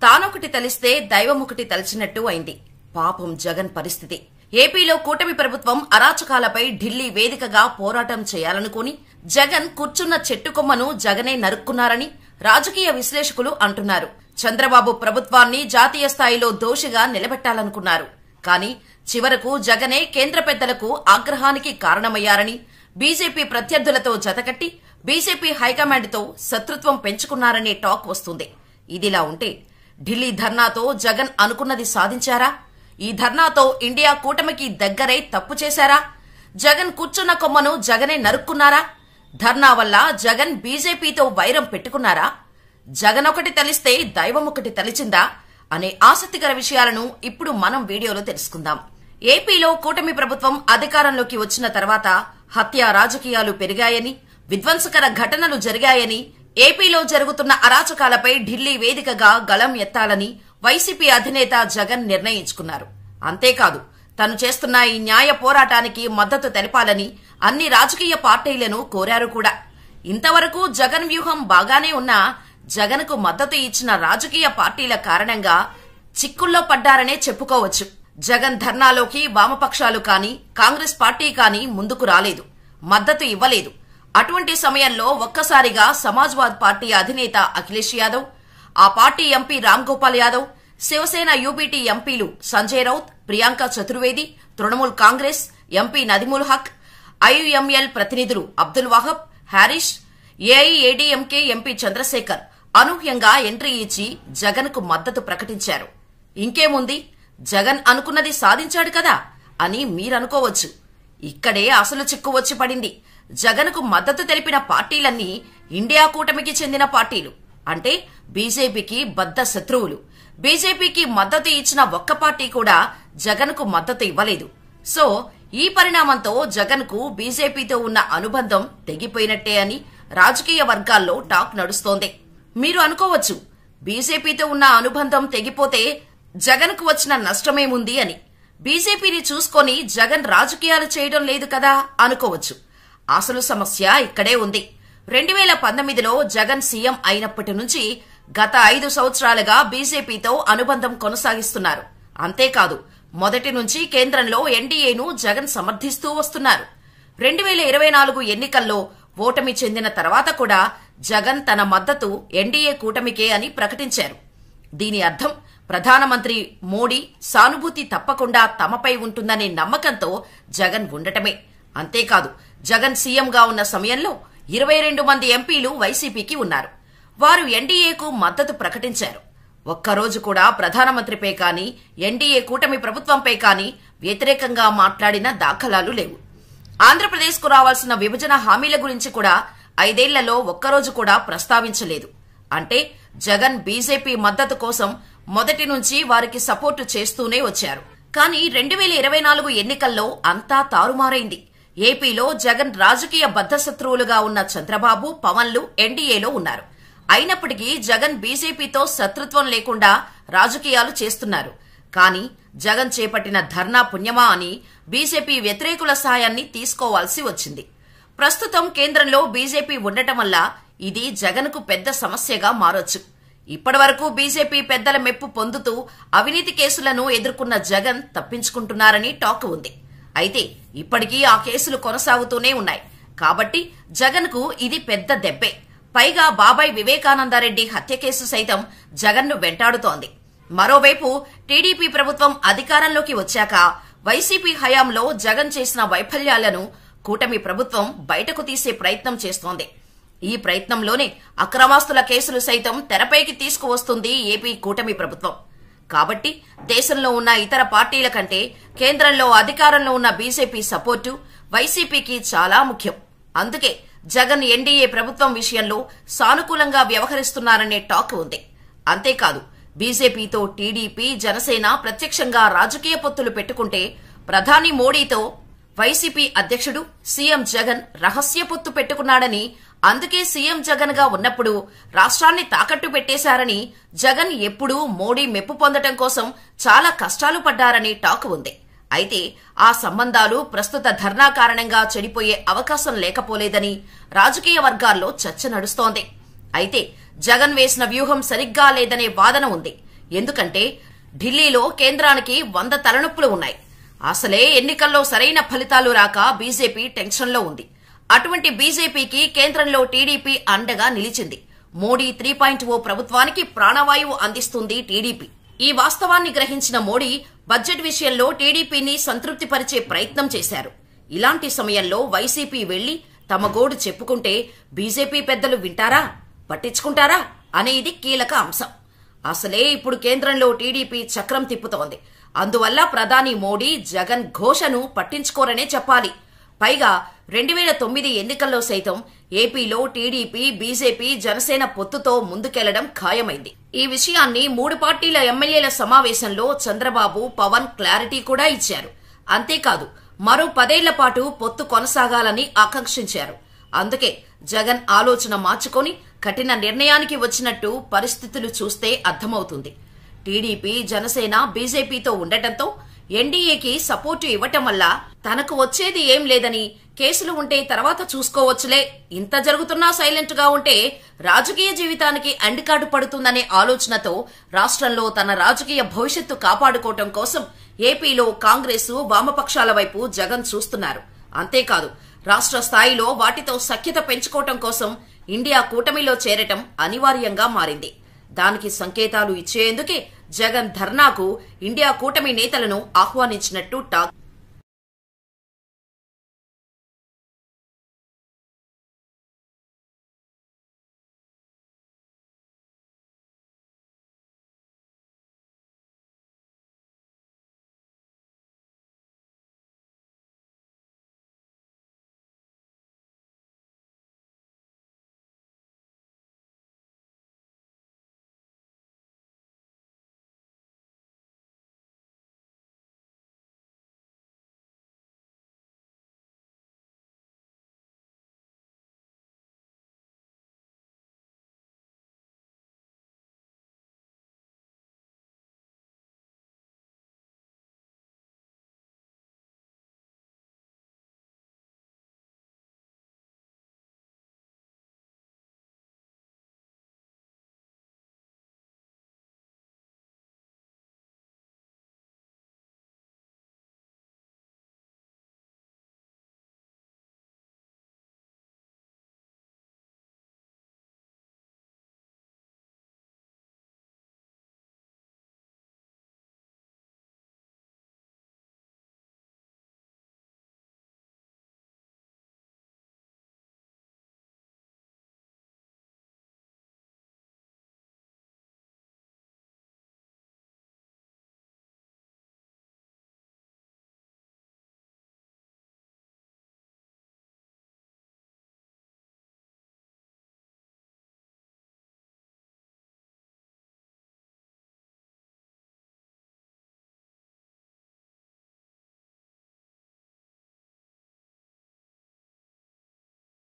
తానొకటి తలిస్తే దైవమొకటి తలిచినట్టు అయింది పాపం జగన్ పరిస్థితి. ఏపీలో కూటమి ప్రభుత్వం అరాచకాలపై ఢిల్లీ వేదికగా పోరాటం చేయాలనుకుని జగన్ కూర్చున్న చెట్టు కొమ్మను జగనే నరుక్కున్నారని రాజకీయ విశ్లేషకులు అంటున్నారు. చంద్రబాబు ప్రభుత్వాన్ని జాతీయ స్థాయిలో దోషిగా నిలబెట్టాలనుకున్నారు. కానీ చివరకు జగనే కేంద్ర పెద్దలకు ఆగ్రహానికి కారణమయ్యారని, బీజేపీ ప్రత్యర్థులతో జతకట్టి బీజేపీ హైకమాండ్తో శత్రుత్వం పెంచుకున్నారనే టాక్ వస్తుంది. ఇదిలా ఉంటే ఢిల్లీ ధర్నాతో జగన్ అనుకున్నది సాధించారా? ఈ ధర్నాతో ఇండియా కూటమికి దగ్గరై తప్పు చేశారా? జగన్ కూర్చున్న కొమ్మను జగనే నరుక్కున్నారా? ధర్నా వల్ల జగన్ బీజేపీతో వైరం పెట్టుకున్నారా? జగన్ ఒకటి తలిస్తే దైవం ఒకటి తలిచిందా అనే ఆసక్తికర విషయాలను ఇప్పుడు మనం వీడియోలో తెలుసుకుందాం. ఏపీలో కూటమి ప్రభుత్వం అధికారంలోకి వచ్చిన తర్వాత హత్య రాజకీయాలు పెరిగాయని, విధ్వంసకర ఘటనలు జరిగాయని, ఏపీలో జరుగుతున్న అరాచకాలపై ఢిల్లీ వేదికగా గళం ఎత్తాలని వైసీపీ అధినేత జగన్ నిర్ణయించుకున్నారు. అంతేకాదు, తను చేస్తున్న ఈ న్యాయ పోరాటానికి మద్దతు తెలపాలని అన్ని రాజకీయ పార్టీలను కోరారు కూడా. ఇంతవరకు జగన్ వ్యూహం బాగానే ఉన్నా జగన్కు మద్దతు ఇచ్చిన రాజకీయ పార్టీల కారణంగా చిక్కుల్లో పడ్డారనే చెప్పుకోవచ్చు. జగన్ ధర్నాలోకి వామపక్షాలు కానీ కాంగ్రెస్ పార్టీ కానీ ముందుకు రాలేదు, మద్దతు ఇవ్వలేదు. అటువంటి సమయంలో ఒక్కసారిగా సమాజ్వాద్ పార్టీ అధినేత అఖిలేష్ యాదవ్, ఆ party MP Ram Gopal Yadav, Shiv Sena UBT ఎంపీలు సంజయ్ రౌత్, ప్రియాంక చతుర్వేది, తృణమూల్ కాంగ్రెస్ ఎంపీ నదిముల్ హక్, ఐయుఎంఎల్ ప్రతినిధులు అబ్దుల్ వాహబ్, హారిష్, ఏఐఏడీఎంకే ఎంపీ చంద్రశేఖర్ అనూహ్యంగా ఎంట్రీ ఇచ్చి జగన్ కు మద్దతు ప్రకటించారు. ఇంకేముంది, జగన్ అనుకున్నది సాధించాడు కదా అని మీరనుకోవచ్చు. ఇక్కడే అసలు చిక్కు వచ్చి పడింది. జగన్ కు మద్దతు తెలిపిన పార్టీలన్నీ ఇండియా కూటమికి చెందిన పార్టీలు, అంటే బీజేపీకి బద్ద శత్రువులు. బీజేపీకి మద్దతు ఇచ్చిన ఒక్క పార్టీ కూడా జగన్ కు మద్దతు ఇవ్వలేదు. సో ఈ పరిణామంతో జగన్ కు బీజేపీతో ఉన్న అనుబంధం తెగిపోయినట్టే అని రాజకీయ వర్గాల్లో టాక్ నడుస్తోంది. మీరు అనుకోవచ్చు, బీజేపీతో ఉన్న అనుబంధం తెగిపోతే జగన్ కు వచ్చిన నష్టమేముంది అని. బీజేపీని చూసుకొని జగన్ రాజకీయాలు చేయడం లేదు కదా అనుకోవచ్చు. అసలు సమస్య ఇక్కడే ఉంది. 2019లో జగన్ సీఎం అయినప్పటి నుంచి గత 5 సంవత్సరాలుగా బీజేపీతో అనుబంధం కొనసాగిస్తున్నారు. అంతేకాదు, మొదటి నుంచి కేంద్రంలో ఎన్డీఏను జగన్ సమర్థిస్తూ వస్తున్నారు. 2024 ఎన్నికల్లో ఓటమి చెందిన తర్వాత కూడా జగన్ తన మద్దతు ఎన్డీఏ కూటమికే అని ప్రకటించారు. దీని అర్థం ప్రధానమంత్రి మోడీ సానుభూతి తప్పకుండా తమపై ఉంటుందనే నమ్మకంతో జగన్ ఉండటమే. అంతేకాదు, జగన్ సీఎంగా ఉన్న సమయంలో 22 మంది ఎంపీలు వైసీపీకి ఉన్నారు. వారు ఎన్డీఏకు మద్దతు ప్రకటించారు. ఒక్కరోజు కూడా ప్రధానమంత్రిపై కానీ ఎన్డీఏ కూటమి ప్రభుత్వంపై కానీ వ్యతిరేకంగా మాట్లాడిన దాఖలాలు లేవు. ఆంధ్రప్రదేశ్కు రావాల్సిన విభజన హామీల గురించి కూడా 5 ఏళ్లలో ఒక్కరోజు కూడా ప్రస్తావించలేదు. అంటే జగన్ బీజేపీ మద్దతు కోసం మొదటి నుంచి వారికి సపోర్టు చేస్తూనే వచ్చారు. కానీ 2024 ఎన్నికల్లో అంతా తారుమారైంది. ఏపీలో జగన్ రాజకీయ బద్ధశత్రువులుగా ఉన్న చంద్రబాబు, పవన్లు ఎన్డీఏలో ఉన్నారు. అయినప్పటికీ జగన్ బీజేపీతో శత్రుత్వం లేకుండా రాజకీయాలు చేస్తున్నారు. కానీ జగన్ చేపట్టిన ధర్నా పుణ్యమా అని బీజేపీ వ్యతిరేకుల సాయాన్ని తీసుకోవాల్సి వచ్చింది. ప్రస్తుతం కేంద్రంలో బీజేపీ ఉండటం వల్ల ఇది జగన్ కు పెద్ద సమస్యగా మారొచ్చు. ఇప్పటివరకు బీజేపీ పెద్దల మెప్పు పొందుతూ అవినీతి కేసులను ఎదుర్కొన్న జగన్ తప్పించుకుంటున్నారని టాక్ ఉంది. అయితే ఇప్పటికీ ఆ కేసులు కొనసాగుతూనే ఉన్నాయి. కాబట్టి జగన్ కు ఇది పెద్ద దెబ్బే. పైగా బాబాయ్ వివేకానందరెడ్డి హత్య కేసు సైతం జగన్ను వెంటాడుతోంది. మరోవైపు టీడీపీ ప్రభుత్వం అధికారంలోకి వచ్చాక వైసీపీ హయాంలో జగన్ చేసిన వైఫల్యాలను కూటమి ప్రభుత్వం బయటకు తీసే ప్రయత్నం చేస్తోంది. ఈ ప్రయత్నంలోనే అక్రమాస్తుల కేసులు సైతం తెరపైకి తీసుకువస్తుంది ఏపీ కూటమి ప్రభుత్వం. కాబట్టి దేశంలో ఉన్న ఇతర పార్టీల కంటే కేంద్రంలో అధికారంలో ఉన్న బీజేపీ సపోర్టు వైసీపీకి చాలా ముఖ్యం. అందుకే జగన్ ఎన్డీఏ ప్రభుత్వం విషయంలో సానుకూలంగా వ్యవహరిస్తున్నారనే టాక్ ఉంది. అంతేకాదు, బీజేపీతో టీడీపీ, జనసేన ప్రత్యక్షంగా రాజకీయ పొత్తులు పెట్టుకుంటే ప్రధాని మోడీతో వైసీపీ అధ్యక్షుడు సీఎం జగన్ రహస్య పొత్తు పెట్టుకున్నాడని, అందుకే సీఎం జగన్ గా ఉన్నప్పుడు రాష్ట్రాన్ని తాకట్టు పెట్టేశారని, జగన్ ఎప్పుడూ మోడీ మెప్పు పొందటం కోసం చాలా కష్టాలు పడ్డారని టాక్ ఉంది. అయితే ఆ సంబంధాలు ప్రస్తుత ధర్నా కారణంగా చెడిపోయే అవకాశం లేకపోలేదని రాజకీయ వర్గాల్లో చర్చ నడుస్తోంది. అయితే జగన్ వేసిన వ్యూహం సరిగ్గా లేదనే వాదన ఉంది. ఎందుకంటే ఢిల్లీలో కేంద్రానికి 100 తలనొప్పులు ఉన్నాయి. అసలే ఎన్నికల్లో సరైన ఫలితాలు రాక బీజేపీ టెన్షన్లో ఉంది. అటువంటి బీజేపీకి కేంద్రంలో టీడీపీ అండగా నిలిచింది. మోడీ 3.0 ప్రభుత్వానికి ప్రాణవాయువు అందిస్తుంది టీడీపీ. ఈ వాస్తవాన్ని గ్రహించిన మోడీ బడ్జెట్ విషయంలో టీడీపీని సంతృప్తిపరిచే ప్రయత్నం చేశారు. ఇలాంటి సమయంలో వైసీపీ వెళ్లి తమ గోడు చెప్పుకుంటే బీజేపీ పెద్దలు వింటారా, పట్టించుకుంటారా అనేది కీలక అంశం. అసలే ఇప్పుడు కేంద్రంలో టీడీపీ చక్రం తిప్పుతోంది. అందువల్ల ప్రధాని మోడీ జగన్ ఘోషను పట్టించుకోరనే చెప్పాలి. పైగా 2009 ఎన్నికల్లో సైతం ఏపీలో టీడీపీ, బీజేపీ, జనసేన పొత్తుతో ముందుకెళ్లడం ఖాయమైంది. ఈ విషయాన్ని 3 పార్టీల ఎమ్మెల్యేల సమావేశంలో చంద్రబాబు, పవన్ క్లారిటీ కూడా ఇచ్చారు. అంతేకాదు మరో 10 ఏళ్ల పాటు పొత్తు కొనసాగాలని ఆకాంక్షించారు. అందుకే జగన్ ఆలోచన మార్చుకొని కఠిన నిర్ణయానికి వచ్చినట్టు పరిస్థితులు చూస్తే అర్థమవుతుంది. టీడీపీ, జనసేన బీజేపీతో ఉండటంతో ఎన్డీఏకి సపోర్టు ఇవ్వటం వల్ల తనకు వచ్చేది ఏం లేదని, కేసులు ఉంటే తర్వాత చూసుకోవచ్చులే, ఇంత జరుగుతున్నా సైలెంట్ గా ఉంటే రాజకీయ జీవితానికి అండికాడు పడుతుందనే ఆలోచనతో రాష్ట్రంలో తన రాజకీయ భవిష్యత్తు కాపాడుకోవటం కోసం ఏపీలో కాంగ్రెస్, వామపక్షాల వైపు జగన్ చూస్తున్నారు. అంతేకాదు రాష్ట్ర స్థాయిలో వాటితో సఖ్యత పెంచుకోవటం కోసం ఇండియా కూటమిలో చేరటం అనివార్యంగా మారింది. దానికి సంకేతాలు ఇచ్చేందుకే జగన్ ధర్నాకు ఇండియా కూటమి నేతలను ఆహ్వానించినట్టు టాక్.